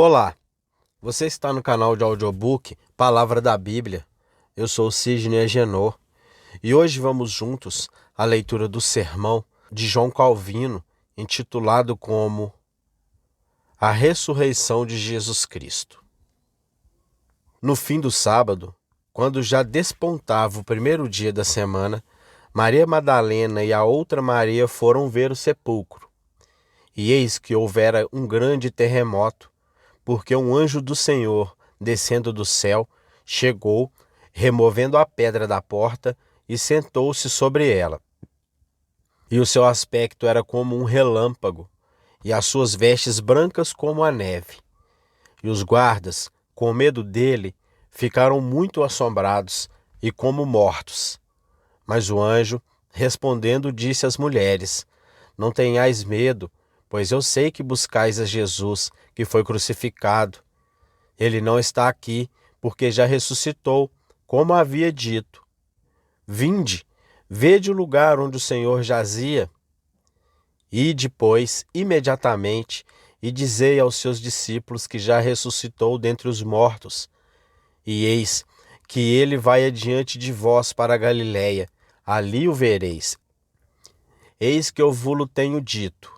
Olá, você está no canal de audiobook Palavra da Bíblia. Eu sou Sidney Agenor e hoje vamos juntos à leitura do sermão de João Calvino, intitulado como A Ressurreição de Jesus Cristo. No fim do sábado, quando já despontava o primeiro dia da semana, Maria Madalena e a outra Maria foram ver o sepulcro. E eis que houvera um grande terremoto, porque um anjo do Senhor, descendo do céu, chegou, removendo a pedra da porta, e sentou-se sobre ela. E o seu aspecto era como um relâmpago, e as suas vestes brancas como a neve. E os guardas, com medo dele, ficaram muito assombrados e como mortos. Mas o anjo, respondendo, disse às mulheres: Não tenhais medo, pois eu sei que buscais a Jesus, que foi crucificado. Ele não está aqui, porque já ressuscitou, como havia dito. Vinde, vede o lugar onde o Senhor jazia. Ide, pois, imediatamente, e dizei aos seus discípulos que já ressuscitou dentre os mortos. E eis que ele vai adiante de vós para a Galiléia, ali o vereis. Eis que eu vos tenho dito.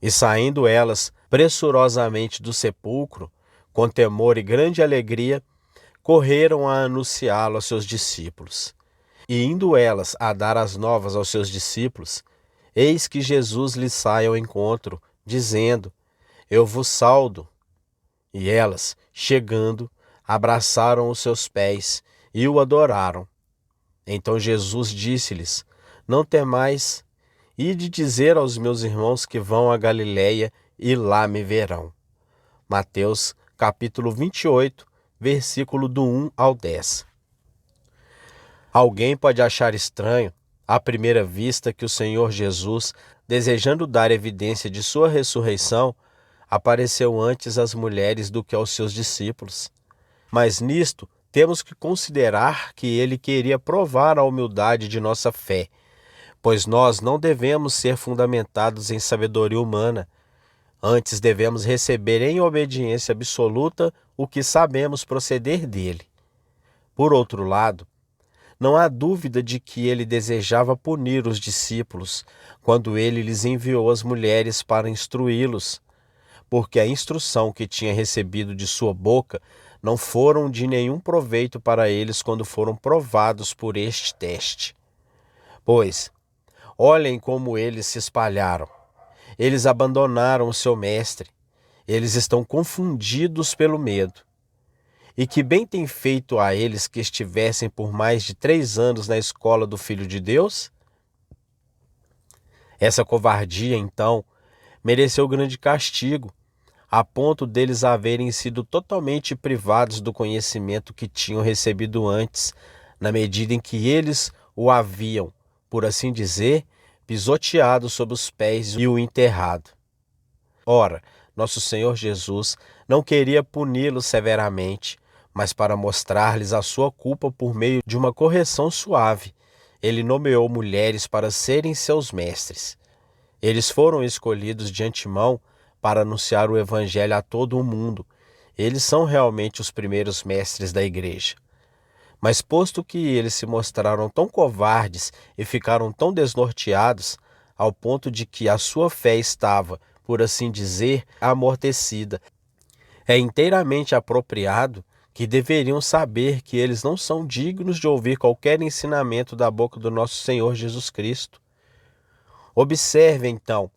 E saindo elas pressurosamente do sepulcro, com temor e grande alegria, correram a anunciá-lo aos seus discípulos. E indo elas a dar as novas aos seus discípulos, eis que Jesus lhes sai ao encontro, dizendo: Eu vos saudo. E elas, chegando, abraçaram os seus pés e o adoraram. Então Jesus disse-lhes: Não temais, ide dizer aos meus irmãos que vão a Galiléia e lá me verão. Mateus, capítulo 28, versículo do 1 ao 10. Alguém pode achar estranho, à primeira vista, que o Senhor Jesus, desejando dar evidência de sua ressurreição, apareceu antes às mulheres do que aos seus discípulos. Mas nisto temos que considerar que ele queria provar a humildade de nossa fé, pois nós não devemos ser fundamentados em sabedoria humana. Antes devemos receber em obediência absoluta o que sabemos proceder dele. Por outro lado, não há dúvida de que ele desejava punir os discípulos quando ele lhes enviou as mulheres para instruí-los, porque a instrução que tinha recebido de sua boca não foram de nenhum proveito para eles quando foram provados por este teste. Pois, olhem como eles se espalharam. Eles abandonaram o seu mestre. Eles estão confundidos pelo medo. E que bem tem feito a eles que estivessem por mais de 3 anos na escola do Filho de Deus? Essa covardia, então, mereceu grande castigo, a ponto deles haverem sido totalmente privados do conhecimento que tinham recebido antes, na medida em que eles o haviam, por assim dizer, pisoteado sob os pés e o enterrado. Ora, nosso Senhor Jesus não queria puni-los severamente, mas para mostrar-lhes a sua culpa por meio de uma correção suave, ele nomeou mulheres para serem seus mestres. Eles foram escolhidos de antemão para anunciar o Evangelho a todo o mundo. Eles são realmente os primeiros mestres da igreja. Mas posto que eles se mostraram tão covardes e ficaram tão desnorteados, ao ponto de que a sua fé estava, por assim dizer, amortecida, é inteiramente apropriado que deveriam saber que eles não são dignos de ouvir qualquer ensinamento da boca do nosso Senhor Jesus Cristo. Observe, então,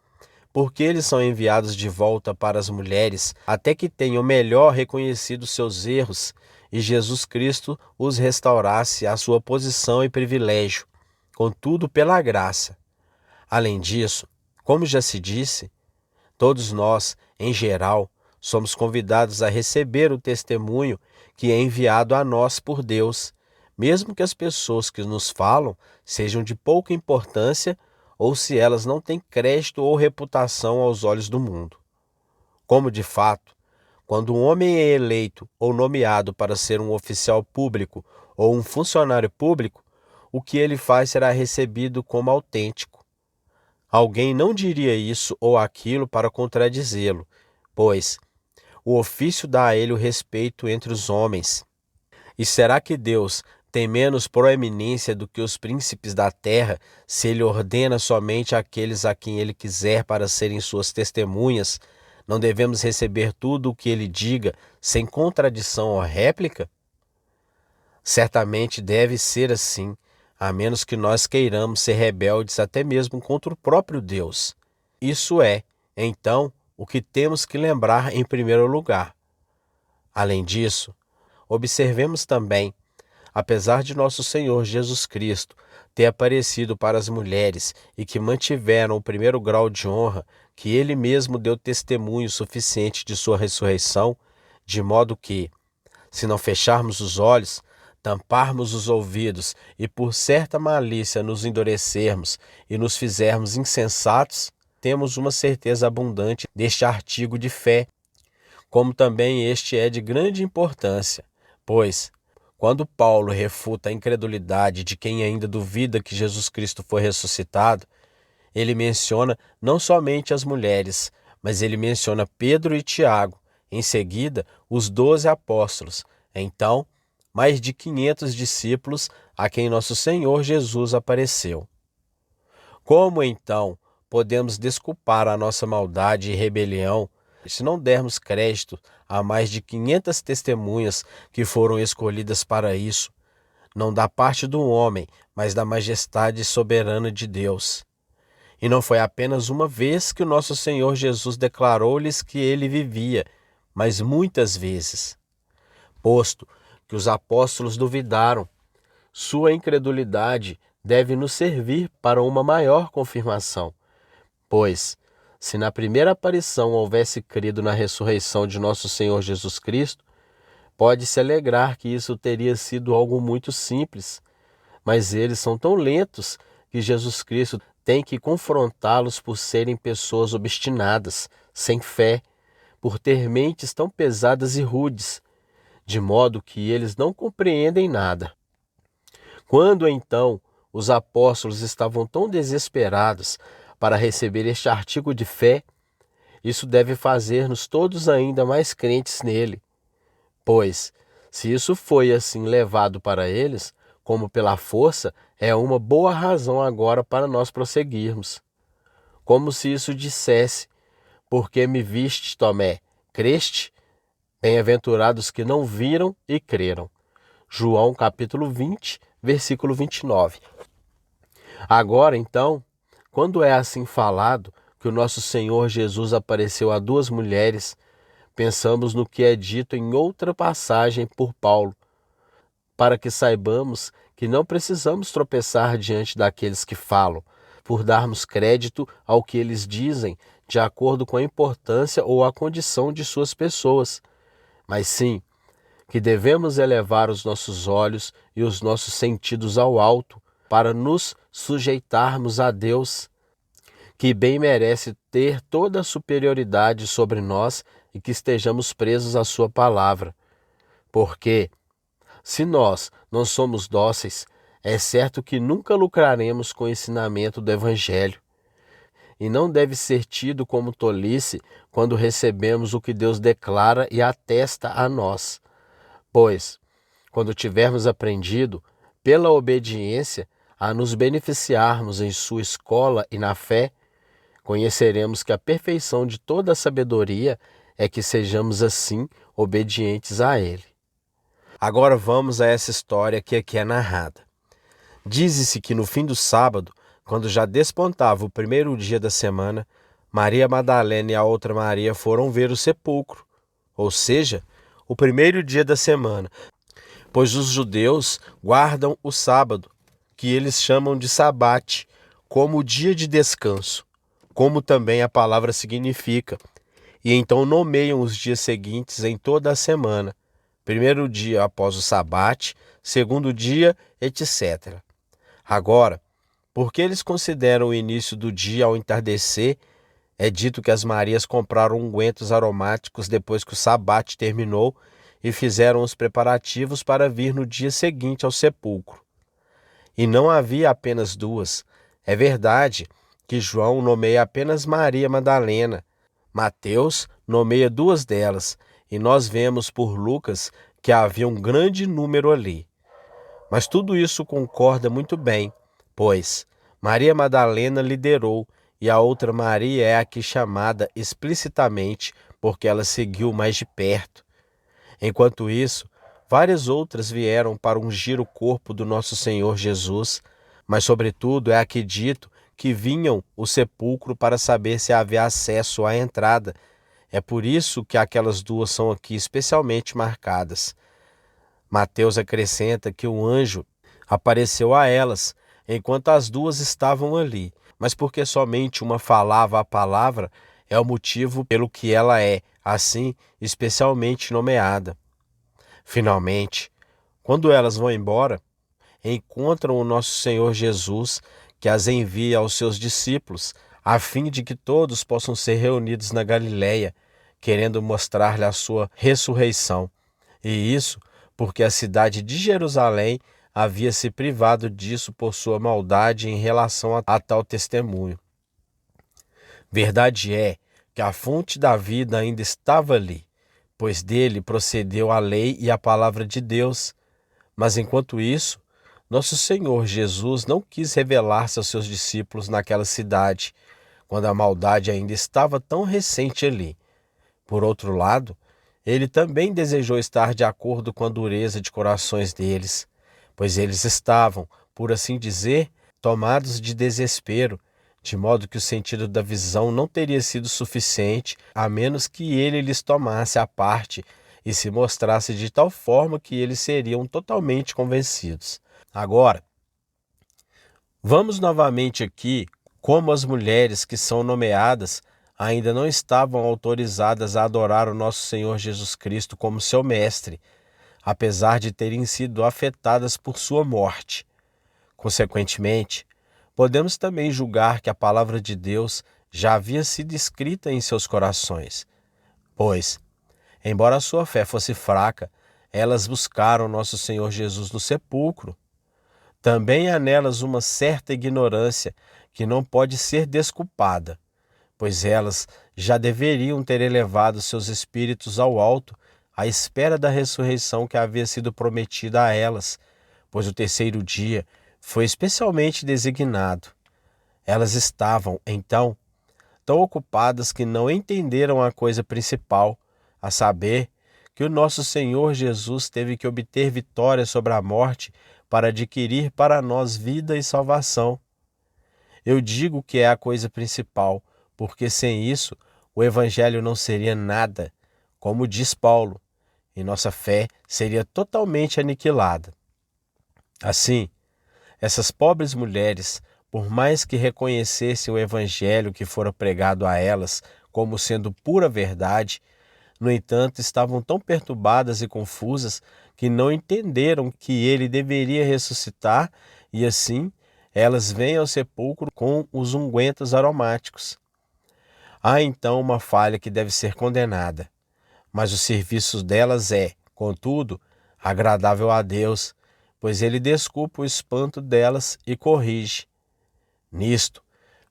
porque eles são enviados de volta para as mulheres até que tenham melhor reconhecido seus erros e Jesus Cristo os restaurasse à sua posição e privilégio, contudo pela graça. Além disso, como já se disse, todos nós, em geral, somos convidados a receber o testemunho que é enviado a nós por Deus, mesmo que as pessoas que nos falam sejam de pouca importância ou se elas não têm crédito ou reputação aos olhos do mundo. Como de fato, quando um homem é eleito ou nomeado para ser um oficial público ou um funcionário público, o que ele faz será recebido como autêntico. Alguém não diria isso ou aquilo para contradizê-lo, pois o ofício dá a ele o respeito entre os homens. E será que Deus tem menos proeminência do que os príncipes da terra, se ele ordena somente àqueles a quem ele quiser para serem suas testemunhas? Não devemos receber tudo o que ele diga, sem contradição ou réplica? Certamente deve ser assim, a menos que nós queiramos ser rebeldes até mesmo contra o próprio Deus. Isso é, então, o que temos que lembrar em primeiro lugar. Além disso, observemos também, apesar de nosso Senhor Jesus Cristo ter aparecido para as mulheres e que mantiveram o primeiro grau de honra, que ele mesmo deu testemunho suficiente de sua ressurreição, de modo que, se não fecharmos os olhos, tamparmos os ouvidos e por certa malícia nos endurecermos e nos fizermos insensatos, temos uma certeza abundante deste artigo de fé, como também este é de grande importância, pois, quando Paulo refuta a incredulidade de quem ainda duvida que Jesus Cristo foi ressuscitado, ele menciona não somente as mulheres, mas ele menciona Pedro e Tiago, em seguida os 12 apóstolos, então mais de 500 discípulos a quem nosso Senhor Jesus apareceu. Como então podemos desculpar a nossa maldade e rebelião se não dermos crédito a mais de 500 testemunhas que foram escolhidas para isso, não da parte do homem, mas da majestade soberana de Deus? E não foi apenas uma vez que o nosso Senhor Jesus declarou-lhes que ele vivia, mas muitas vezes. Posto que os apóstolos duvidaram, sua incredulidade deve nos servir para uma maior confirmação. Pois, se na primeira aparição houvesse crido na ressurreição de nosso Senhor Jesus Cristo, pode-se alegrar que isso teria sido algo muito simples, mas eles são tão lentos que Jesus Cristo tem que confrontá-los por serem pessoas obstinadas, sem fé, por ter mentes tão pesadas e rudes, de modo que eles não compreendem nada. Quando então os apóstolos estavam tão desesperados para receber este artigo de fé, isso deve fazer-nos todos ainda mais crentes nele. Pois, se isso foi assim levado para eles, como pela força, é uma boa razão agora para nós prosseguirmos. Como se isso dissesse: porque me viste, Tomé, creste? Bem-aventurados que não viram e creram. João capítulo 20, versículo 29. Agora, então, quando é assim falado que o nosso Senhor Jesus apareceu a 2 mulheres, pensamos no que é dito em outra passagem por Paulo, para que saibamos que não precisamos tropeçar diante daqueles que falam, por darmos crédito ao que eles dizem, de acordo com a importância ou a condição de suas pessoas, mas sim que devemos elevar os nossos olhos e os nossos sentidos ao alto para nos sujeitarmos a Deus, que bem merece ter toda a superioridade sobre nós e que estejamos presos à sua palavra. Porque, se nós não somos dóceis, é certo que nunca lucraremos com o ensinamento do Evangelho. E não deve ser tido como tolice quando recebemos o que Deus declara e atesta a nós. Pois, quando tivermos aprendido, pela obediência, a nos beneficiarmos em sua escola e na fé, conheceremos que a perfeição de toda a sabedoria é que sejamos assim obedientes a Ele. Agora vamos a essa história que aqui é narrada. Diz-se que no fim do sábado, quando já despontava o primeiro dia da semana, Maria Madalena e a outra Maria foram ver o sepulcro, ou seja, o primeiro dia da semana, pois os judeus guardam o sábado, que eles chamam de sabate, como o dia de descanso, como também a palavra significa, e então nomeiam os dias seguintes em toda a semana, primeiro dia após o sabate, segundo dia, etc. Agora, porque eles consideram o início do dia ao entardecer, é dito que as Marias compraram ungüentos aromáticos depois que o sabate terminou e fizeram os preparativos para vir no dia seguinte ao sepulcro. E não havia apenas 2. É verdade que João nomeia apenas Maria Madalena. Mateus nomeia 2 delas, e nós vemos por Lucas que havia um grande número ali. Mas tudo isso concorda muito bem, pois Maria Madalena liderou e a outra Maria é aqui chamada explicitamente porque ela seguiu mais de perto. Enquanto isso, várias outras vieram para ungir o corpo do nosso Senhor Jesus, mas sobretudo é aqui dito que vinham o sepulcro para saber se havia acesso à entrada. É por isso que aquelas duas são aqui especialmente marcadas. Mateus acrescenta que o anjo apareceu a elas, enquanto as duas estavam ali, mas porque somente uma falava a palavra, é o motivo pelo que ela é, assim, especialmente nomeada. Finalmente, quando elas vão embora, encontram o nosso Senhor Jesus, que as envia aos seus discípulos, a fim de que todos possam ser reunidos na Galileia, querendo mostrar-lhe a sua ressurreição. E isso porque a cidade de Jerusalém havia se privado disso por sua maldade em relação a tal testemunho. Verdade é que a fonte da vida ainda estava ali, pois dele procedeu a lei e a palavra de Deus. Mas enquanto isso, nosso Senhor Jesus não quis revelar-se aos seus discípulos naquela cidade, quando a maldade ainda estava tão recente ali. Por outro lado, ele também desejou estar de acordo com a dureza de corações deles, pois eles estavam, por assim dizer, tomados de desespero, de modo que o sentido da visão não teria sido suficiente, a menos que ele lhes tomasse à parte e se mostrasse de tal forma que eles seriam totalmente convencidos. Agora, vamos novamente aqui como as mulheres que são nomeadas ainda não estavam autorizadas a adorar o nosso Senhor Jesus Cristo como seu mestre, apesar de terem sido afetadas por sua morte. Consequentemente, podemos também julgar que a palavra de Deus já havia sido escrita em seus corações, pois, embora a sua fé fosse fraca, elas buscaram nosso Senhor Jesus no sepulcro. Também há nelas uma certa ignorância que não pode ser desculpada, pois elas já deveriam ter elevado seus espíritos ao alto à espera da ressurreição que havia sido prometida a elas, pois o terceiro dia foi especialmente designado. Elas estavam, então, tão ocupadas que não entenderam a coisa principal, a saber, que o nosso Senhor Jesus teve que obter vitória sobre a morte para adquirir para nós vida e salvação. Eu digo que é a coisa principal, porque sem isso o Evangelho não seria nada, como diz Paulo, e nossa fé seria totalmente aniquilada. Assim, essas pobres mulheres, por mais que reconhecessem o Evangelho que fora pregado a elas como sendo pura verdade, no entanto, estavam tão perturbadas e confusas que não entenderam que ele deveria ressuscitar e assim elas vêm ao sepulcro com os ungüentos aromáticos. Há então uma falha que deve ser condenada, mas o serviço delas é, contudo, agradável a Deus, pois ele desculpa o espanto delas e corrige. Nisto,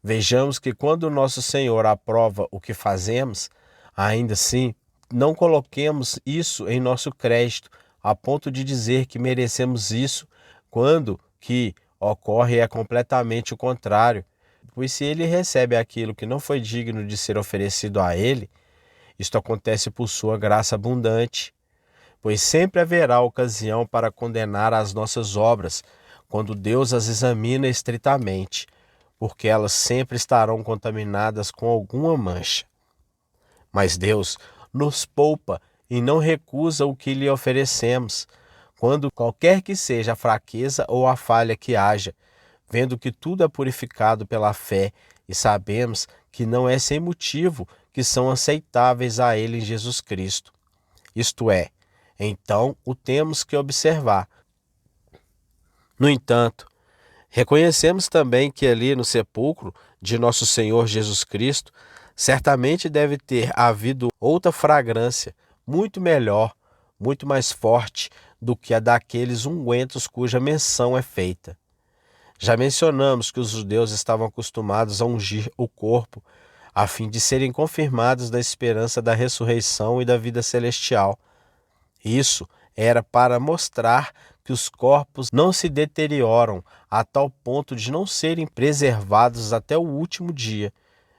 vejamos que quando o nosso Senhor aprova o que fazemos, ainda assim, não coloquemos isso em nosso crédito, a ponto de dizer que merecemos isso, quando que ocorre é completamente o contrário. Pois se ele recebe aquilo que não foi digno de ser oferecido a ele, isto acontece por sua graça abundante. Pois sempre haverá ocasião para condenar as nossas obras, quando Deus as examina estritamente, porque elas sempre estarão contaminadas com alguma mancha. Mas Deus nos poupa e não recusa o que lhe oferecemos, quando qualquer que seja a fraqueza ou a falha que haja, vendo que tudo é purificado pela fé e sabemos que não é sem motivo que são aceitáveis a Ele em Jesus Cristo. Isto é, então o temos que observar. No entanto, reconhecemos também que ali no sepulcro de nosso Senhor Jesus Cristo, certamente deve ter havido outra fragrância, muito melhor, muito mais forte do que a daqueles ungüentos cuja menção é feita. Já mencionamos que os judeus estavam acostumados a ungir o corpo a fim de serem confirmados da esperança da ressurreição e da vida celestial. Isso era para mostrar que os corpos não se deterioram a tal ponto de não serem preservados até o último dia,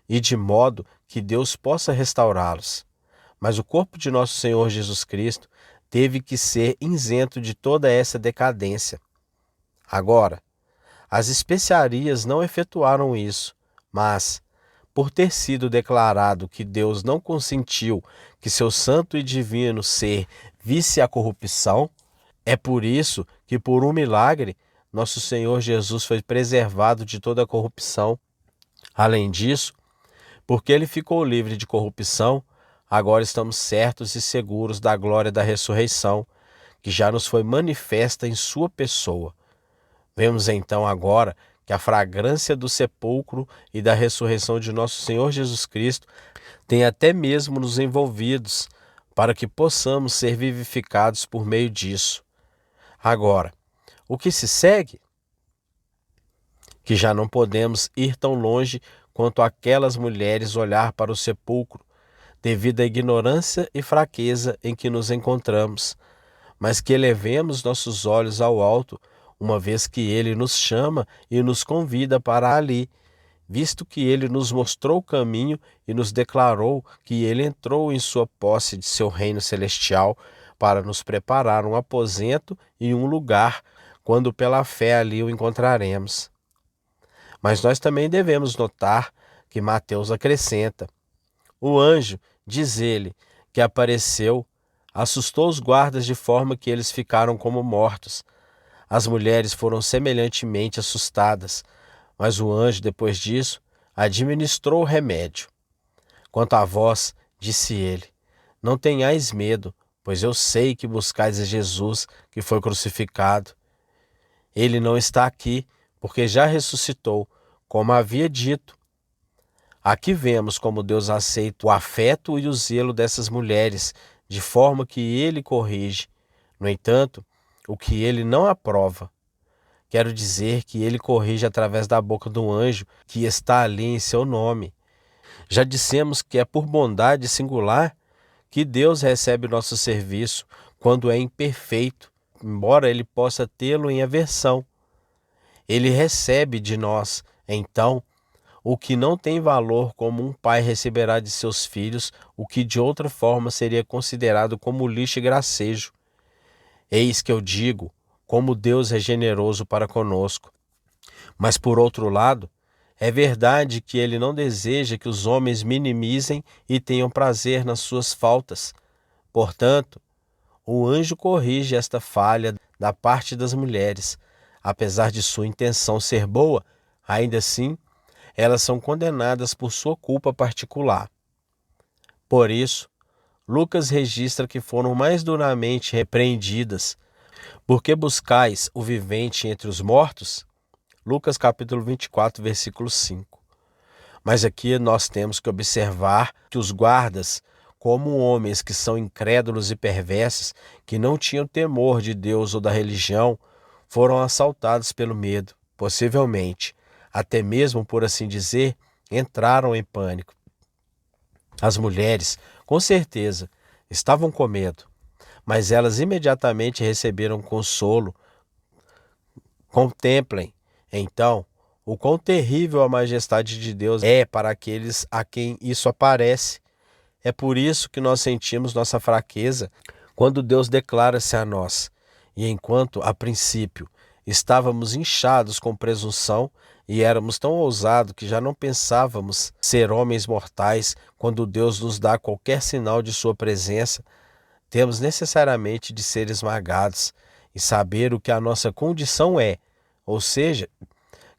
e de modo que Deus possa restaurá-los. Mas o corpo de nosso Senhor Jesus Cristo teve que ser isento de toda essa decadência. Agora, as especiarias não efetuaram isso, mas, por ter sido declarado que Deus não consentiu que seu santo e divino ser visse a corrupção, é por isso que, por um milagre, nosso Senhor Jesus foi preservado de toda a corrupção. Além disso, porque ele ficou livre de corrupção, agora estamos certos e seguros da glória da ressurreição, que já nos foi manifesta em sua pessoa. Vemos então agora que a fragrância do sepulcro e da ressurreição de nosso Senhor Jesus Cristo tem até mesmo nos envolvidos, para que possamos ser vivificados por meio disso. Agora, o que se segue? Que já não podemos ir tão longe quanto aquelas mulheres olhar para o sepulcro, devido à ignorância e fraqueza em que nos encontramos, mas que elevemos nossos olhos ao alto, uma vez que Ele nos chama e nos convida para ali, visto que Ele nos mostrou o caminho e nos declarou que Ele entrou em sua posse de seu reino celestial para nos preparar um aposento e um lugar, quando pela fé ali o encontraremos. Mas nós também devemos notar que Mateus acrescenta: o anjo, diz ele, que apareceu, assustou os guardas de forma que eles ficaram como mortos. As mulheres foram semelhantemente assustadas, mas o anjo, depois disso, administrou o remédio. Quanto a vós, disse ele, não tenhais medo, pois eu sei que buscais a Jesus, que foi crucificado. Ele não está aqui, porque já ressuscitou, como havia dito. Aqui vemos como Deus aceita o afeto e o zelo dessas mulheres, de forma que ele corrige. No entanto, o que ele não aprova. Quero dizer que ele corrige através da boca do anjo que está ali em seu nome. Já dissemos que é por bondade singular que Deus recebe nosso serviço quando é imperfeito, embora ele possa tê-lo em aversão. Ele recebe de nós, então, o que não tem valor, como um pai receberá de seus filhos o que de outra forma seria considerado como lixo e gracejo. Eis que eu digo, como Deus é generoso para conosco. Mas, por outro lado, é verdade que ele não deseja que os homens minimizem e tenham prazer nas suas faltas. Portanto, o anjo corrige esta falha da parte das mulheres. Apesar de sua intenção ser boa, ainda assim, elas são condenadas por sua culpa particular. Por isso, Lucas registra que foram mais duramente repreendidas. Porque buscais o vivente entre os mortos? Lucas capítulo 24, versículo 5. Mas aqui nós temos que observar que os guardas, como homens que são incrédulos e perversos, que não tinham temor de Deus ou da religião, foram assaltados pelo medo, possivelmente, até mesmo, por assim dizer, entraram em pânico. As mulheres, com certeza, estavam com medo, mas elas imediatamente receberam consolo. Contemplem, então, o quão terrível a majestade de Deus é para aqueles a quem isso aparece. É por isso que nós sentimos nossa fraqueza quando Deus declara-se a nós. E enquanto, a princípio, estávamos inchados com presunção e éramos tão ousados que já não pensávamos ser homens mortais, quando Deus nos dá qualquer sinal de sua presença, temos necessariamente de ser esmagados e saber o que a nossa condição é, ou seja,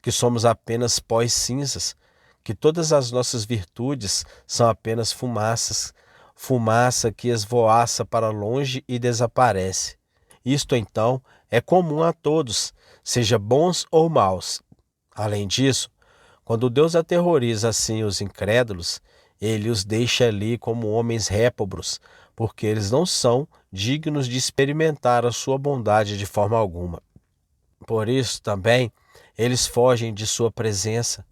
que somos apenas pós cinzas, que todas as nossas virtudes são apenas fumaças, fumaça que esvoaça para longe e desaparece. Isto então é comum a todos, seja bons ou maus. Além disso, quando Deus aterroriza assim os incrédulos, ele os deixa ali como homens réprobos, porque eles não são dignos de experimentar a sua bondade de forma alguma. Por isso também, eles fogem de sua presença.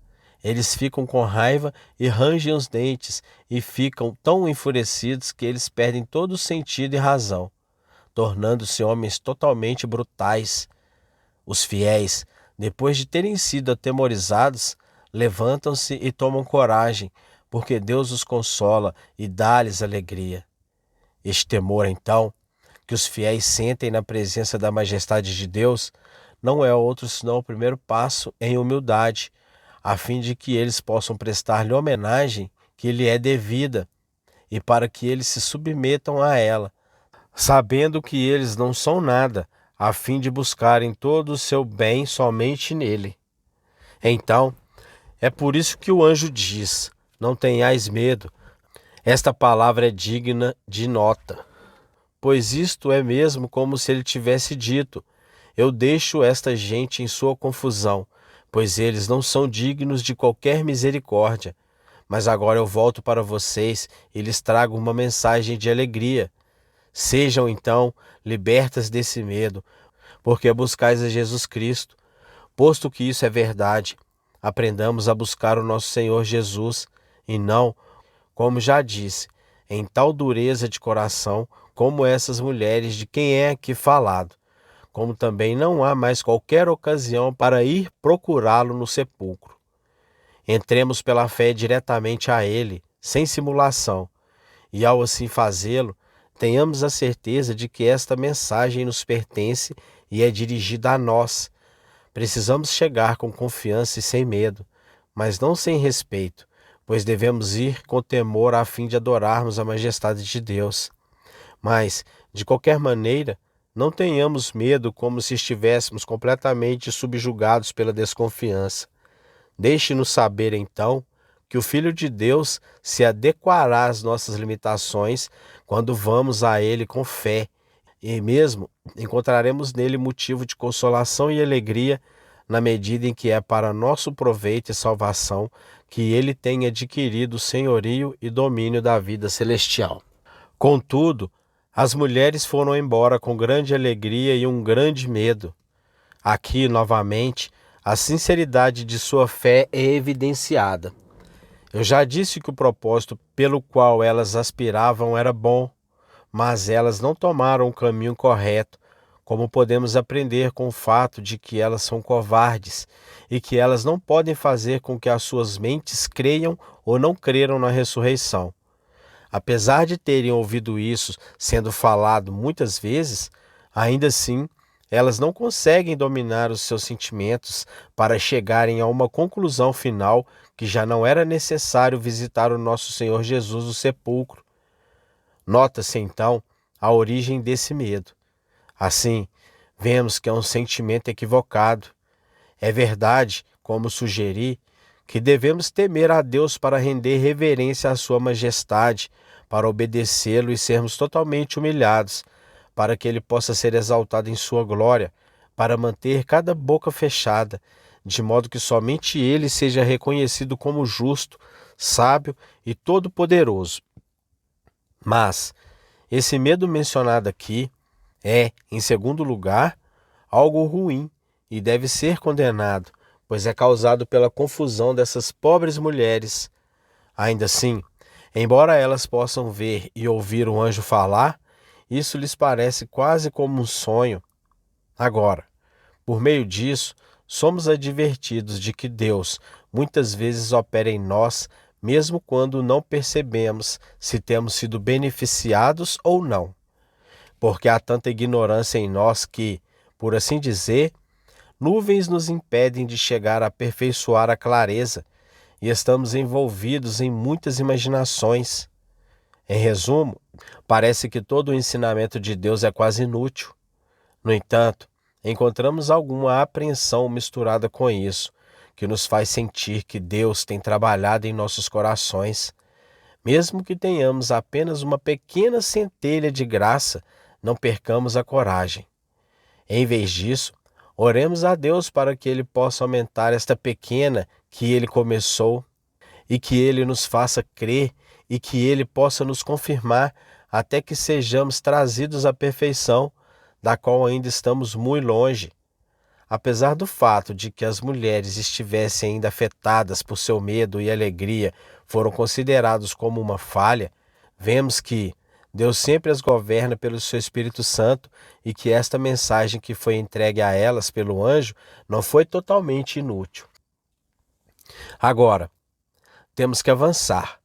Eles ficam com raiva e rangem os dentes e ficam tão enfurecidos que eles perdem todo o sentido e razão, tornando-se homens totalmente brutais. Os fiéis, depois de terem sido atemorizados, levantam-se e tomam coragem, porque Deus os consola e dá-lhes alegria. Este temor, então, que os fiéis sentem na presença da majestade de Deus, não é outro senão o primeiro passo em humildade, a fim de que eles possam prestar-lhe homenagem que lhe é devida, e para que eles se submetam a ela, sabendo que eles não são nada, a fim de buscarem todo o seu bem somente nele. Então, é por isso que o anjo diz: não tenhais medo. Esta palavra é digna de nota, pois isto é mesmo como se ele tivesse dito: eu deixo esta gente em sua confusão, pois eles não são dignos de qualquer misericórdia. Mas agora eu volto para vocês e lhes trago uma mensagem de alegria. Sejam, então, libertas desse medo, porque buscais a Jesus Cristo. Posto que isso é verdade, aprendamos a buscar o nosso Senhor Jesus, e não, como já disse, em tal dureza de coração como essas mulheres de quem é aqui falado, como também não há mais qualquer ocasião para ir procurá-lo no sepulcro. Entremos pela fé diretamente a Ele, sem simulação, e ao assim fazê-lo, tenhamos a certeza de que esta mensagem nos pertence e é dirigida a nós. Precisamos chegar com confiança e sem medo, mas não sem respeito, pois devemos ir com temor a fim de adorarmos a majestade de Deus. Mas, de qualquer maneira, não tenhamos medo como se estivéssemos completamente subjugados pela desconfiança. Deixe-nos saber, então, que o Filho de Deus se adequará às nossas limitações quando vamos a Ele com fé, e mesmo encontraremos nele motivo de consolação e alegria na medida em que é para nosso proveito e salvação que Ele tem adquirido o senhorio e domínio da vida celestial. Contudo, as mulheres foram embora com grande alegria e um grande medo. Aqui, novamente, a sinceridade de sua fé é evidenciada. Eu já disse que o propósito pelo qual elas aspiravam era bom, mas elas não tomaram o caminho correto, como podemos aprender com o fato de que elas são covardes e que elas não podem fazer com que as suas mentes creiam ou não creram na ressurreição. Apesar de terem ouvido isso sendo falado muitas vezes, ainda assim, elas não conseguem dominar os seus sentimentos para chegarem a uma conclusão final que já não era necessário visitar o nosso Senhor Jesus no sepulcro. Nota-se, então, a origem desse medo. Assim, vemos que é um sentimento equivocado. É verdade, como sugeri, que devemos temer a Deus para render reverência à sua majestade, para obedecê-lo e sermos totalmente humilhados, para que ele possa ser exaltado em sua glória, para manter cada boca fechada, de modo que somente ele seja reconhecido como justo, sábio e todo-poderoso. Mas esse medo mencionado aqui é, em segundo lugar, algo ruim e deve ser condenado, pois é causado pela confusão dessas pobres mulheres. Ainda assim, embora elas possam ver e ouvir o anjo falar, isso lhes parece quase como um sonho. Agora, por meio disso, somos advertidos de que Deus muitas vezes opera em nós, mesmo quando não percebemos se temos sido beneficiados ou não. Porque há tanta ignorância em nós que, por assim dizer, nuvens nos impedem de chegar a aperfeiçoar a clareza e estamos envolvidos em muitas imaginações. Em resumo, parece que todo o ensinamento de Deus é quase inútil. No entanto, encontramos alguma apreensão misturada com isso, que nos faz sentir que Deus tem trabalhado em nossos corações. Mesmo que tenhamos apenas uma pequena centelha de graça, não percamos a coragem. Em vez disso, oremos a Deus para que Ele possa aumentar esta pequena que Ele começou e que Ele nos faça crer e que Ele possa nos confirmar até que sejamos trazidos à perfeição, da qual ainda estamos muito longe. apesar do fato de que as mulheres estivessem ainda afetadas por seu medo e alegria, foram considerados como uma falha, vemos que Deus sempre as governa pelo seu Espírito Santo e que esta mensagem que foi entregue a elas pelo anjo não foi totalmente inútil. Agora, temos que avançar.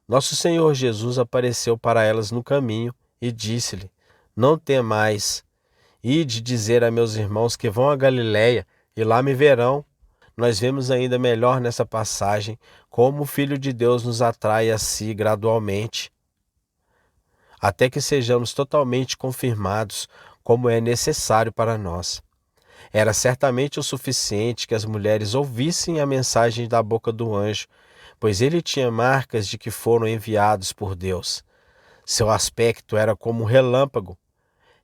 Nosso Senhor Jesus apareceu para elas no caminho e disse-lhe: Não temais, ide dizer a meus irmãos que vão a Galiléia e lá me verão. Nós vemos ainda melhor nessa passagem como o Filho de Deus nos atrai a si gradualmente, até que sejamos totalmente confirmados como é necessário para nós. Era certamente o suficiente que as mulheres ouvissem a mensagem da boca do anjo, pois ele tinha marcas de que foram enviados por Deus. Seu aspecto era como um relâmpago.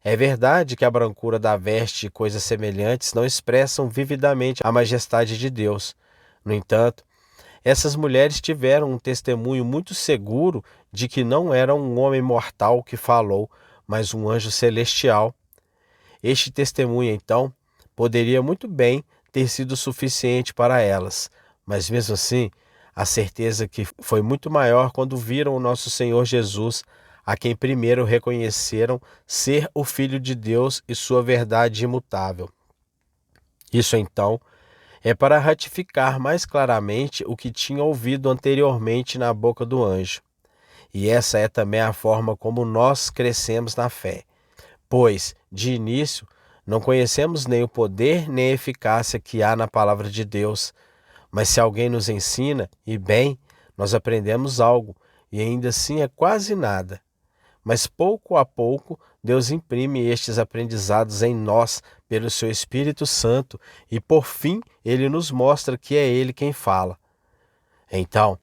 É verdade que a brancura da veste e coisas semelhantes não expressam vividamente a majestade de Deus. No entanto, essas mulheres tiveram um testemunho muito seguro de que não era um homem mortal que falou, mas um anjo celestial. Este testemunho, então, poderia muito bem ter sido suficiente para elas, mas mesmo assim, a certeza que foi muito maior quando viram o nosso Senhor Jesus, a quem primeiro reconheceram ser o Filho de Deus e sua verdade imutável. Isso então é para ratificar mais claramente o que tinha ouvido anteriormente na boca do anjo. E essa é também a forma como nós crescemos na fé, pois, de início, não conhecemos nem o poder nem a eficácia que há na palavra de Deus. Mas se alguém nos ensina, e bem, nós aprendemos algo, e ainda assim é quase nada. Mas pouco a pouco, Deus imprime estes aprendizados em nós pelo seu Espírito Santo, e por fim, ele nos mostra que é ele quem fala. Então,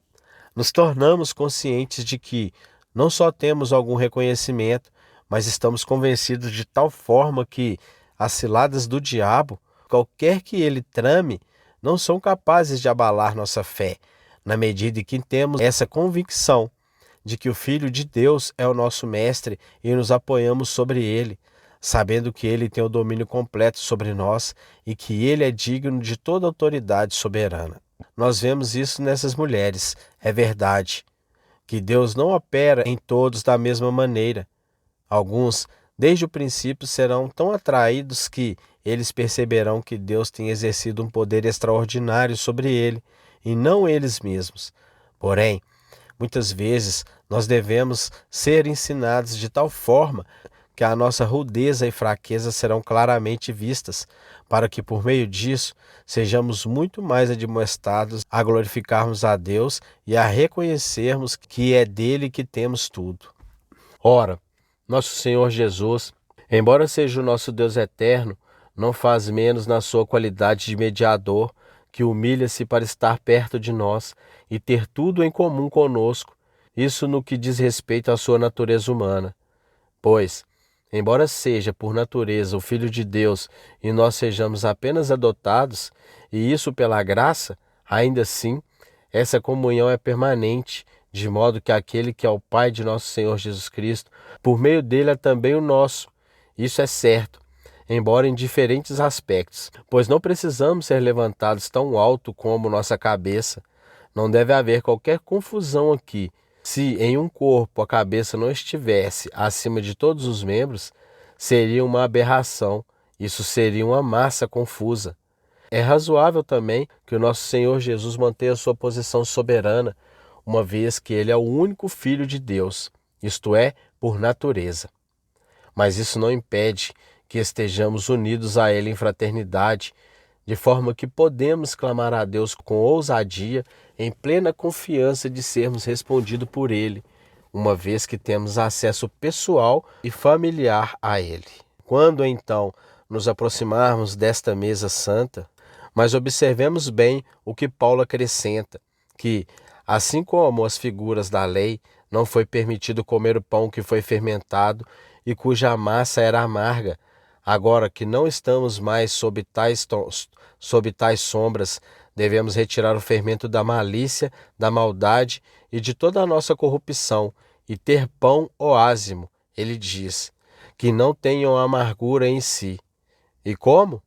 nos tornamos conscientes de que não só temos algum reconhecimento, mas estamos convencidos de tal forma que as ciladas do diabo, qualquer que ele trame, não são capazes de abalar nossa fé, na medida em que temos essa convicção de que o Filho de Deus é o nosso Mestre e nos apoiamos sobre ele, sabendo que ele tem o domínio completo sobre nós e que ele é digno de toda autoridade soberana. Nós vemos isso nessas mulheres, é verdade, que Deus não opera em todos da mesma maneira. Alguns, desde o princípio, serão tão atraídos que eles perceberão que Deus tem exercido um poder extraordinário sobre ele, e não eles mesmos. Porém, muitas vezes nós devemos ser ensinados de tal forma que a nossa rudeza e fraqueza serão claramente vistas, para que por meio disso sejamos muito mais admoestados a glorificarmos a Deus e a reconhecermos que é dele que temos tudo. Ora, nosso Senhor Jesus, embora seja o nosso Deus eterno, não faz menos na sua qualidade de mediador, que humilha-se para estar perto de nós e ter tudo em comum conosco, isso no que diz respeito à sua natureza humana. Pois, embora seja por natureza o Filho de Deus e nós sejamos apenas adotados, e isso pela graça, ainda assim, essa comunhão é permanente, de modo que aquele que é o Pai de nosso Senhor Jesus Cristo, por meio dele é também o nosso. Isso é certo, embora em diferentes aspectos, pois não precisamos ser levantados tão alto como nossa cabeça. Não deve haver qualquer confusão aqui. Se em um corpo a cabeça não estivesse acima de todos os membros, seria uma aberração, isso seria uma massa confusa. É razoável também que o nosso Senhor Jesus mantenha sua posição soberana, uma vez que ele é o único Filho de Deus, isto é, por natureza. Mas isso não impede que estejamos unidos a ele em fraternidade, de forma que podemos clamar a Deus com ousadia, em plena confiança de sermos respondidos por ele, uma vez que temos acesso pessoal e familiar a ele. Quando então nos aproximarmos desta mesa santa, mas observemos bem o que Paulo acrescenta, que, assim como as figuras da lei, não foi permitido comer o pão que foi fermentado e cuja massa era amarga. Agora que não estamos mais sob tais sombras, devemos retirar o fermento da malícia, da maldade e de toda a nossa corrupção, e ter pão ou ázimo, ele diz, que não tenham amargura em si. E como?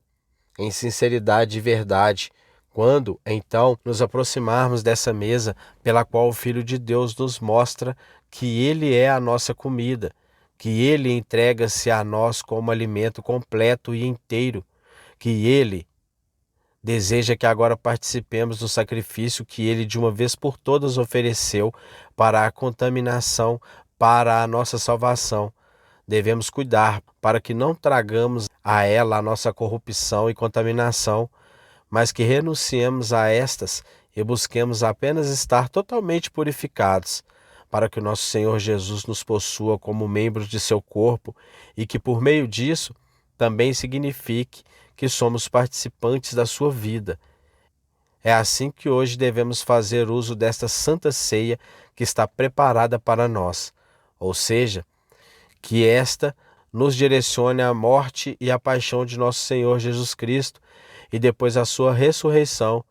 em sinceridade e verdade, quando, então, nos aproximarmos dessa mesa pela qual o Filho de Deus nos mostra que Ele é a nossa comida, que Ele entrega-se a nós como alimento completo e inteiro, que Ele deseja que agora participemos do sacrifício que Ele de uma vez por todas ofereceu para a contaminação, para a nossa salvação. Devemos cuidar para que não tragamos a ela a nossa corrupção e contaminação, mas que renunciemos a estas e busquemos apenas estar totalmente purificados, para que o nosso Senhor Jesus nos possua como membros de seu corpo e que por meio disso também signifique que somos participantes da sua vida. É assim que hoje devemos fazer uso desta santa ceia que está preparada para nós, ou seja, que esta nos direcione à morte e à paixão de nosso Senhor Jesus Cristo e depois à sua ressurreição,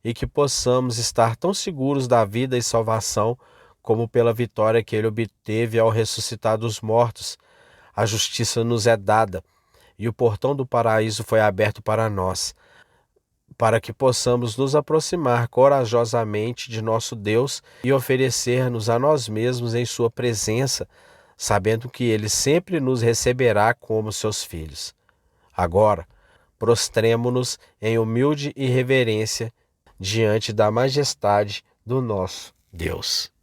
e que possamos estar tão seguros da vida e salvação como pela vitória que ele obteve ao ressuscitar dos mortos. A justiça nos é dada e o portão do paraíso foi aberto para nós, para que possamos nos aproximar corajosamente de nosso Deus e oferecer-nos a nós mesmos em sua presença, sabendo que Ele sempre nos receberá como seus filhos. Agora, prostremo-nos em humilde reverência diante da majestade do nosso Deus.